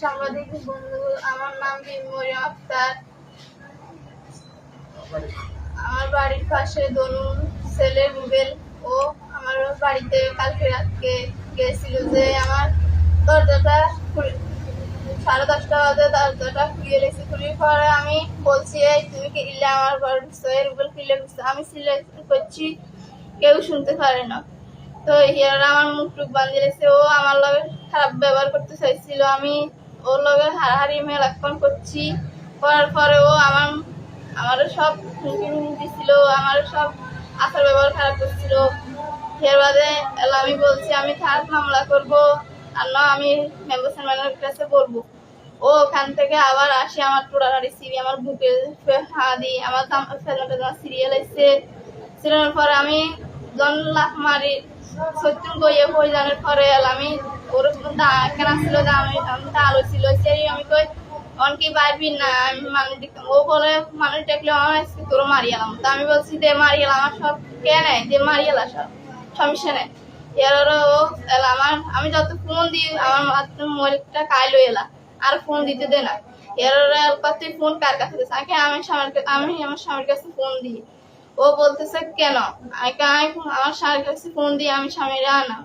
সাংবাদিক বন্ধু, আমার নাম মরিয়ম আক্তার। আমার বাড়ির পাশে দনুর ছেলে রুবেল ও আমার বাড়িতে কালকে রাতকে গেছিল যে আমার দরজাটা 10:30 বাজে দরজাটা খুলে গেছে। খুলির পরে আমি বলছি, এই তুমি কিনলে আমার ঘর ঢুকছো, রুবেল কিনলে ঢুকছো। আমি সিলেক্ট করছি, কেউ শুনতে পারে না। তো হিয়ারা আমার মুখ টুক বাঁধিয়ে রেখেছে। ও আমার লগে খারাপ ব্যবহার করতে চাইছিল। আমি ওর লগে হারাহারি মেলাক্ষণ করছি। করার পরে ও আমারও সব হুমকি দিছিল, আমার সব আচার ব্যবহার খারাপ করছিল। এর বাদে আমি বলছি আমি থানায় মামলা করবো, আর না আমি মেম্বার চেয়ারম্যানের কাছে বলবো। ও ওখান থেকে আবার আসে আমার টোড়াহাড়ি সিঁড়ি আমার বুকে হাঁ দিই, আমার সিরিয়াল এসছে। সিরিয়ালের পরে আমি জন লাখ মারি সত্যি গইয়ে হয়ে যাওয়ার পরে আমি ওর কেনা ছিল আমি আলো ছিল সেই আমি কই অনকি বাইবি না, আমি মানুষ দেখতাম। ও বলে মানুষ দেখলে আমার আজকে তোর মারিয়ালাম। তো আমি বলছি দে মারিয়ালাম, আমার সব কে নেয় দে মারিয়ালা, সব সমস্যা নেই। এরও আমার আমি যত ফোন দিই আমার মোবাইলটা কাইলো এলা আর ফোন দিতে দে না। এর কত ফোন কার কাছে দিচ্ছে, আমি আমার স্বামীর কাছে ফোন দিই। ও বলতেছে কেন আমার স্বামীর কাছে ফোন দিই, আমি স্বামীর আনা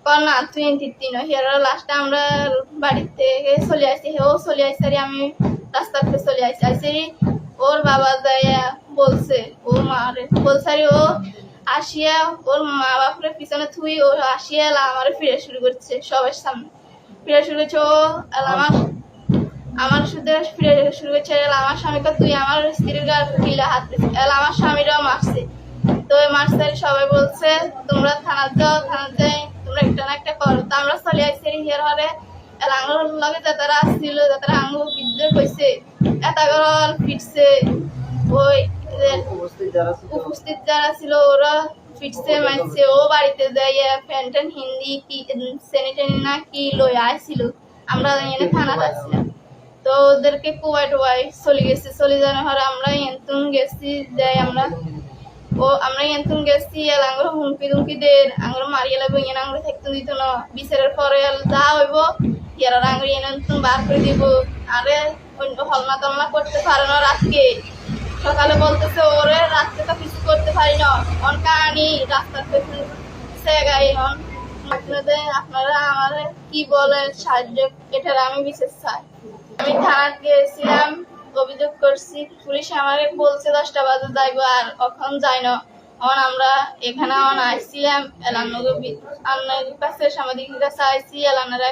কর না তুই দিতি না। হেরার লাস্টে আমরা বাড়িতে চলে আসি, ও চলে আসি আমি রাস্তাতে চলে আসি। ওর বাবা যাইয়া বলছে ও মারে বলছে ও আসিয়া ওর মা বাপরে পিছনে থুই ও আসিয়া আমার ফিরে শুরু করছে, সবার সামনে ফিরে শুরু করছে। ও আমার সাথে ফিরে শুরু করছে। আমার স্বামীকে তুই আমার স্ত্রীর গায়ে কিলা হাত দিচ্ছে। আমার স্বামীরাও মারছে। তো মারছে সবাই বলছে তোমরা থানা যাও, থানা যাই তোমরা একটা না একটা করো। তো আমরা চলে আসছি হিয়ার হরে আঙুর লগে যাতারা আসছিল, যাতারা আঙুর বিদ্যুৎ হয়েছে এতাগর ফিটছে। ওই উপস্থিত যারা ছিল ওরা ফিটছে মারছে। ও বাড়িতে যাইয়া ফ্যান্টন হিন্দি কি স্যানিটারি না কি লই আসছিল, আমরা এনে থানা আসছিলাম। তো ওদেরকে কুয়াই টুয়াই চলে গেছে। চলে যাওয়ার পরে আমরা এনতুন গেছি, যাই আমরা এনতুন গেছি আঙুর হুমকি দুমকি দের আঙুর মারিয়ে লাগবো, ইয়ে আঙুর থাকতে দিত না। বিচারের পরে যা হইব ইয়ার আঙুর এনতুন বার করে দিব। আরে হলনা তলনা করতে পারে না রাতকে, সকালে বলতেছে ওরে রাতকে তো কিছু করতে পারি না। অনকা আনি রাস্তার পেছনে গাই আপনারা আমার কি বলেন সাহায্য, এটার আমি বিশেষ চাই। আমি থানায় গিয়েছিলাম, অভিযোগ করছি। পুলিশ আমাকে বলছে 10টা বাজে যাইব, আর এখন যাই না। আমরা এখানে আসছিলাম এলানোর কাছে সাংবাদিকের কাছে আইসি এলানারা